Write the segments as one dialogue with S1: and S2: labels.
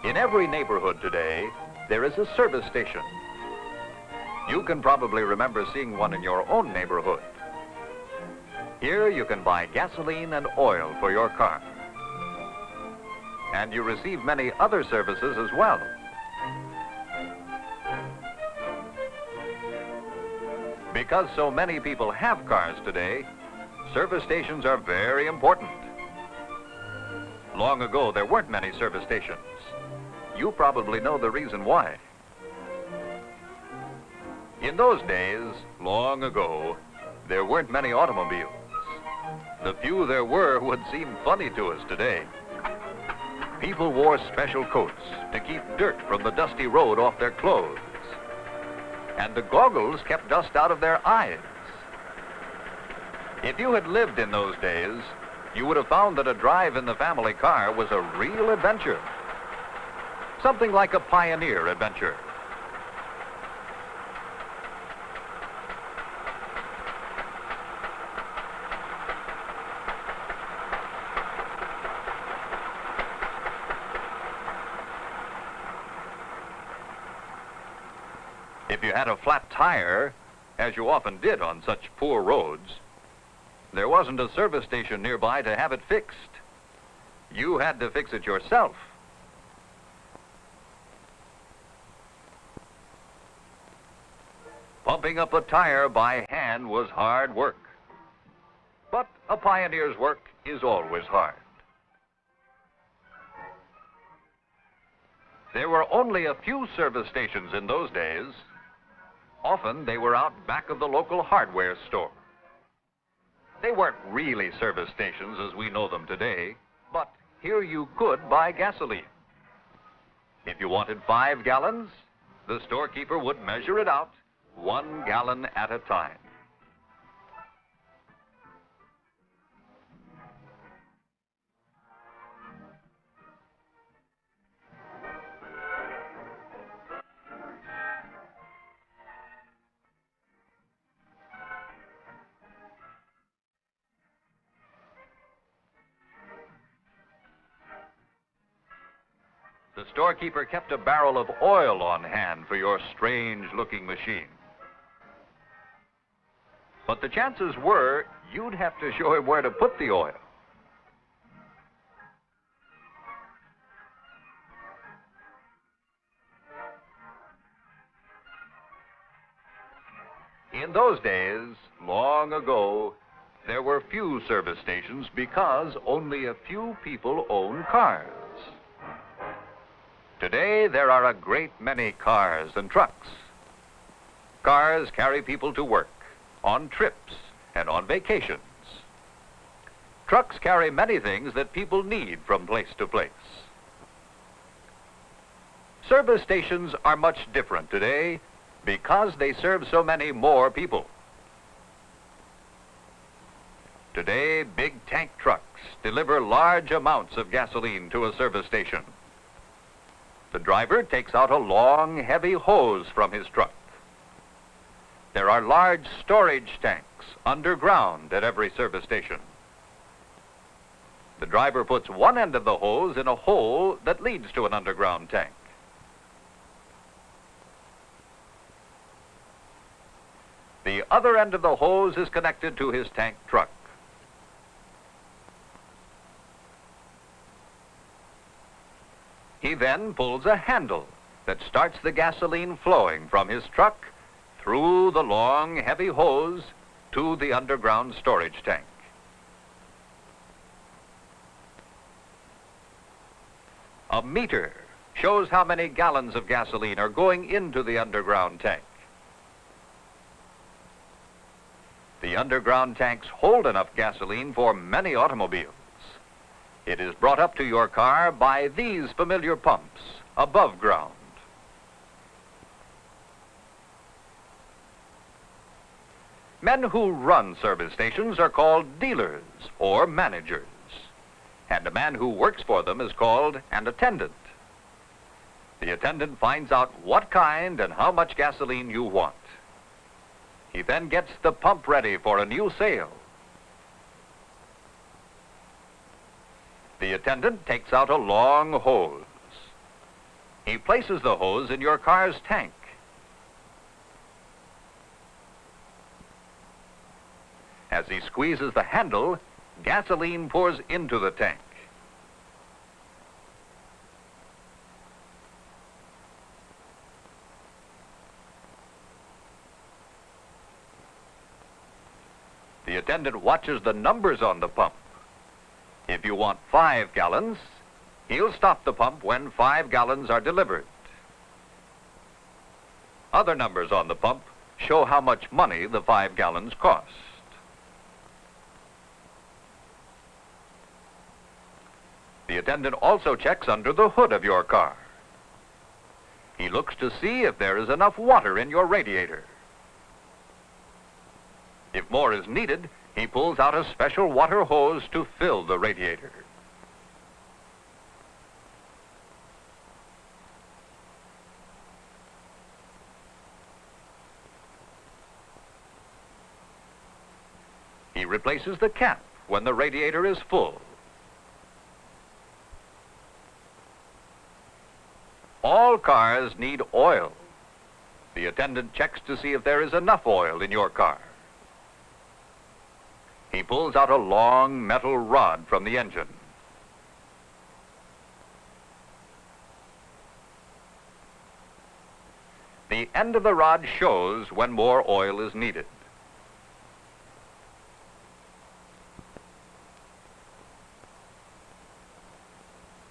S1: In every neighborhood today, there is a service station. You can probably remember seeing one in your own neighborhood. Here you can buy gasoline and oil for your car. And you receive many other services as well. Because so many people have cars today, service stations are very important. Long ago, there weren't many service stations. You probably know the reason why. In those days, long ago, there weren't many automobiles. The few there were would seem funny to us today. People wore special coats to keep dirt from the dusty road off their clothes. And the goggles kept dust out of their eyes. If you had lived in those days, you would have found that a drive in the family car was a real adventure. Something like a pioneer adventure. If you had a flat tire, as you often did on such poor roads, there wasn't a service station nearby to have it fixed. You had to fix it yourself. Pumping up a tire by hand was hard work. But a pioneer's work is always hard. There were only a few service stations in those days. Often they were out back of the local hardware store. They weren't really service stations as we know them today, but here you could buy gasoline. If you wanted 5 gallons, the storekeeper would measure it out 1 gallon at a time. The storekeeper kept a barrel of oil on hand for your strange-looking machine. But the chances were you'd have to show him where to put the oil. In those days, long ago, there were few service stations because only a few people owned cars. Today, there are a great many cars and trucks. Cars carry people to work, on trips, and on vacations. Trucks carry many things that people need from place to place. Service stations are much different today because they serve so many more people. Today, big tank trucks deliver large amounts of gasoline to a service station. The driver takes out a long, heavy hose from his truck. There are large storage tanks underground at every service station. The driver puts one end of the hose in a hole that leads to an underground tank. The other end of the hose is connected to his tank truck. He then pulls a handle that starts the gasoline flowing from his truck through the long, heavy hose to the underground storage tank. A meter shows how many gallons of gasoline are going into the underground tank. The underground tanks hold enough gasoline for many automobiles. It is brought up to your car by these familiar pumps above ground. Men who run service stations are called dealers or managers, and a man who works for them is called an attendant. The attendant finds out what kind and how much gasoline you want. He then gets the pump ready for a new sale The attendant takes out a long hose. He places the hose in your car's tank. As he squeezes the handle, gasoline pours into the tank. The attendant watches the numbers on the pump. If you want 5 gallons, he'll stop the pump when 5 gallons are delivered. Other numbers on the pump show how much money the 5 gallons cost. The attendant also checks under the hood of your car. He looks to see if there is enough water in your radiator. If more is needed, he pulls out a special water hose to fill the radiator. He replaces the cap when the radiator is full. All cars need oil. The attendant checks to see if there is enough oil in your car. He pulls out a long metal rod from the engine. The end of the rod shows when more oil is needed.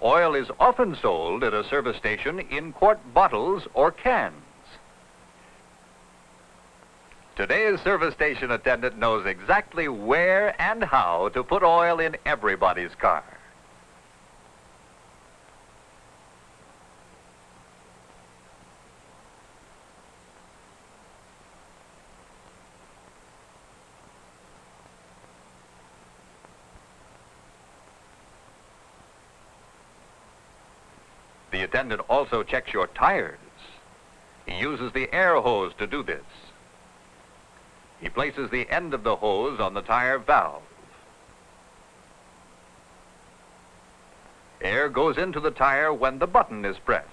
S1: Oil is often sold at a service station in quart bottles or cans. Today's service station attendant knows exactly where and how to put oil in everybody's car. The attendant also checks your tires. He uses the air hose to do this. He places the end of the hose on the tire valve. Air goes into the tire when the button is pressed.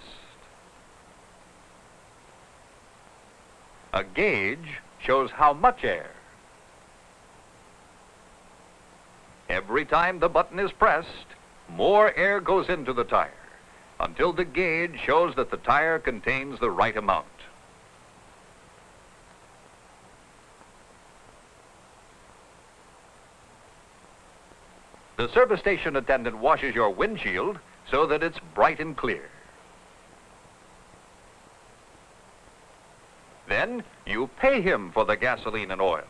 S1: A gauge shows how much air. Every time the button is pressed, more air goes into the tire until the gauge shows that the tire contains the right amount. The service station attendant washes your windshield so that it's bright and clear. Then you pay him for the gasoline and oil.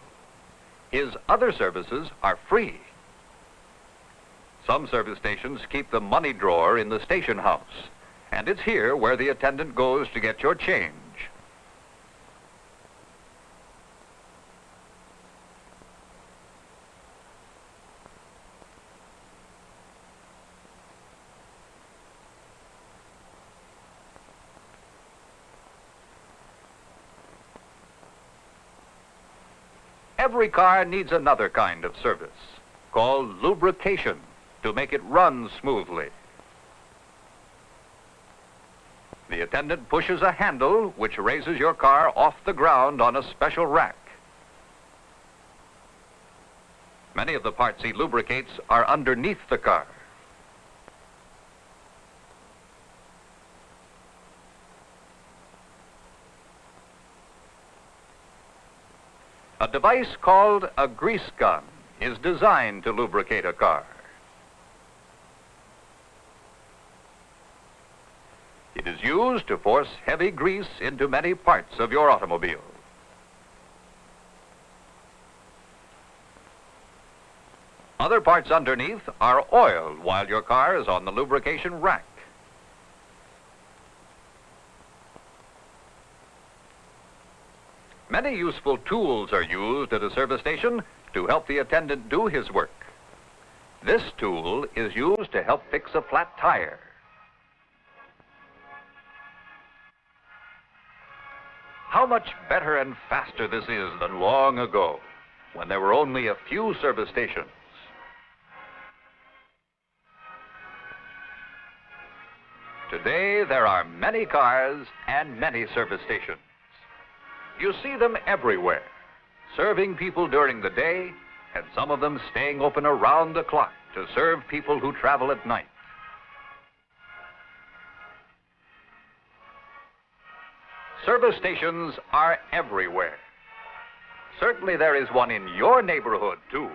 S1: His other services are free. Some service stations keep the money drawer in the station house, and it's here where the attendant goes to get your change. Every car needs another kind of service called lubrication to make it run smoothly. The attendant pushes a handle which raises your car off the ground on a special rack. Many of the parts he lubricates are underneath the car. A device called a grease gun is designed to lubricate a car. It is used to force heavy grease into many parts of your automobile. Other parts underneath are oiled while your car is on the lubrication rack. Many useful tools are used at a service station to help the attendant do his work. This tool is used to help fix a flat tire. How much better and faster this is than long ago, when there were only a few service stations. Today, there are many cars and many service stations. You see them everywhere, serving people during the day, and some of them staying open around the clock to serve people who travel at night. Service stations are everywhere. Certainly there is one in your neighborhood, too.